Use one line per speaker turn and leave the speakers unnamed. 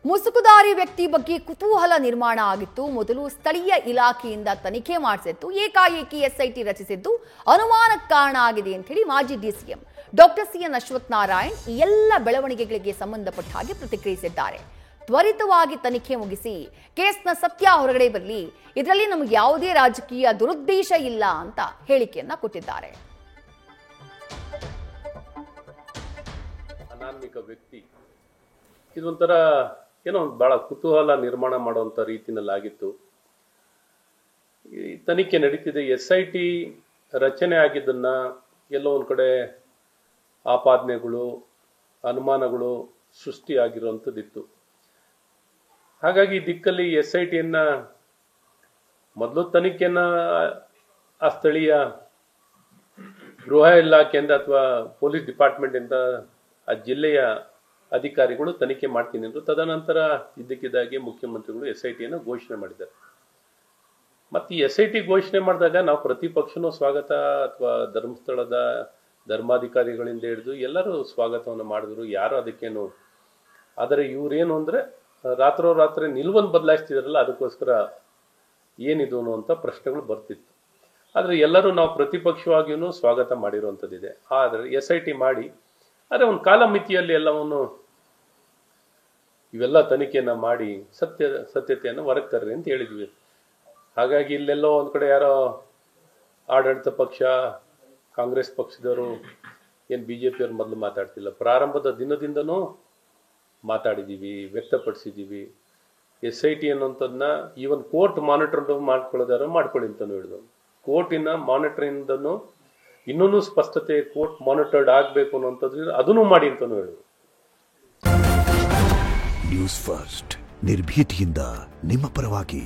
ಮುಸುಕುದಾರಿ ವ್ಯಕ್ತಿ ಬಗ್ಗೆ ಕುತೂಹಲ ನಿರ್ಮಾಣ ಆಗಿತ್ತು. ಮೊದಲು ಸ್ಥಳೀಯ ಇಲಾಖೆಯಿಂದ ತನಿಖೆ ಮಾಡಿಸಿತ್ತು. ಏಕಾಏಕಿ ಎಸ್ಐಟಿ ರಚಿಸಿದ್ದು ಅನುಮಾನಕ್ಕೆ ಕಾರಣ ಆಗಿದೆ ಅಂತ ಹೇಳಿ ಮಾಜಿ DCM doctor C N Ashwath Narayan ಈ ಎಲ್ಲ ಬೆಳವಣಿಗೆಗಳಿಗೆ ಸಂಬಂಧಪಟ್ಟ ಹಾಗೆ ಪ್ರತಿಕ್ರಿಯಿಸಿದ್ದಾರೆ. ತ್ವರಿತವಾಗಿ ತನಿಖೆ ಮುಗಿಸಿ ಕೇಸ್ನ ಸತ್ಯ ಹೊರಗಡೆ ಬರಲಿ, ಇದರಲ್ಲಿ ನಮಗೆ ಯಾವುದೇ ರಾಜಕೀಯ ದುರುದ್ದೇಶ ಇಲ್ಲ ಅಂತ ಹೇಳಿಕೆಯನ್ನ ಕೊಟ್ಟಿದ್ದಾರೆ.
ಅನಾಮಿಕ ವ್ಯಕ್ತಿ ಇದೊಂಥರ ಏನೋ ಬಹಳ ಕುತೂಹಲ ನಿರ್ಮಾಣ ಮಾಡುವಂಥ ರೀತಿನಲ್ಲಾಗಿತ್ತು. ಈ ತನಿಖೆ ನಡೀತಿದೆ. SIT ರಚನೆ ಆಗಿದ್ದನ್ನ ಎಲ್ಲೋ ಒಂದು ಕಡೆ ಆಪಾದನೆಗಳು, ಅನುಮಾನಗಳು ಸೃಷ್ಟಿಯಾಗಿರುವಂಥದ್ದಿತ್ತು. ಹಾಗಾಗಿ ಈ ದಿಕ್ಕಲ್ಲಿ SITಯನ್ನ ಮೊದಲು ತನಿಖೆಯನ್ನ ಆ ಸ್ಥಳೀಯ ಗೃಹ ಇಲಾಖೆಯಿಂದ ಅಥವಾ ಪೊಲೀಸ್ ಡಿಪಾರ್ಟ್ಮೆಂಟಿಂದ ಆ ಜಿಲ್ಲೆಯ ಅಧಿಕಾರಿಗಳು ತನಿಖೆ ಮಾಡ್ತೀನಿ ಅಂದ್ರು. ತದನಂತರ ಇದ್ದಕ್ಕಿದ್ದಾಗೆ ಮುಖ್ಯಮಂತ್ರಿಗಳು SITಯನ್ನ ಘೋಷಣೆ ಮಾಡಿದ್ದಾರೆ. ಮತ್ತೆ ಈ SIT ಘೋಷಣೆ ಮಾಡಿದಾಗ ನಾವು ಪ್ರತಿಪಕ್ಷನೂ ಸ್ವಾಗತ ಅಥವಾ ಧರ್ಮಸ್ಥಳದ ಧರ್ಮಾಧಿಕಾರಿಗಳಿಂದ ಹಿಡಿದು ಎಲ್ಲರೂ ಸ್ವಾಗತವನ್ನು ಮಾಡಿದ್ರು. ಯಾರು ಅದಕ್ಕೇನು, ಆದರೆ ಇವ್ರೇನು ಅಂದ್ರೆ ರಾತ್ರೋರಾತ್ರಿ ನಿಲುವನ್ನು ಬದಲಾಯಿಸ್ತಿದಾರಲ್ಲ, ಅದಕ್ಕೋಸ್ಕರ ಏನಿದು ಅನ್ನುವಂಥ ಪ್ರಶ್ನೆಗಳು ಬರ್ತಿತ್ತು. ಆದರೆ ಎಲ್ಲರೂ ನಾವು ಪ್ರತಿಪಕ್ಷವಾಗಿಯೂ ಸ್ವಾಗತ ಮಾಡಿರುವಂಥದ್ದಿದೆ. ಆದರೆ SIT ಮಾಡಿ ಆದರೆ ಒಂದು ಕಾಲಮಿತಿಯಲ್ಲಿ ಎಲ್ಲವನ್ನು ಇವೆಲ್ಲ ತನಿಖೆಯನ್ನ ಮಾಡಿ ಸತ್ಯತೆಯನ್ನು ಹೊರಗೆ ತರ್ರಿ ಅಂತ ಹೇಳಿದ್ವಿ. ಹಾಗಾಗಿ ಇಲ್ಲೆಲ್ಲೋ ಒಂದು ಕಡೆ ಯಾರೋ ಆಡಳಿತ ಪಕ್ಷ ಕಾಂಗ್ರೆಸ್ ಪಕ್ಷದವರು ಏನು BJPಯವ್ರು ಮೊದಲು ಮಾತಾಡ್ತಿಲ್ಲ, ಪ್ರಾರಂಭದ ದಿನದಿಂದನೂ ಮಾತಾಡಿದ್ದೀವಿ, ವ್ಯಕ್ತಪಡಿಸಿದ್ದೀವಿ. SIT ಅನ್ನೋಂಥದ್ದನ್ನ ಈವನ್ ಕೋರ್ಟ್ ಮಾನಿಟರ್ ಮಾಡ್ಕೊಳ್ಳೋದಾರು ಮಾಡ್ಕೊಳ್ಳಿ ಅಂತಲೂ ಹೇಳಿದ್ರು. ಕೋರ್ಟಿನ ಮಾನಿಟರಿಂದನೂ ಇನ್ನೂ ಸ್ಪಷ್ಟತೆ, ಕೋರ್ಟ್ ಮಾನಿಟರ್ಡ್ ಆಗಬೇಕು ಅನ್ನೋಂಥದ್ದು ಅದನ್ನು ಮಾಡಿ ಅಂತಲೂ ಹೇಳಿದ್ರು.
ನ್ಯೂಸ್ ಫಸ್ಟ್ ನಿರ್ಭೀತಿಯಿಂದ ನಿಮ್ಮ ಪರವಾಗಿ.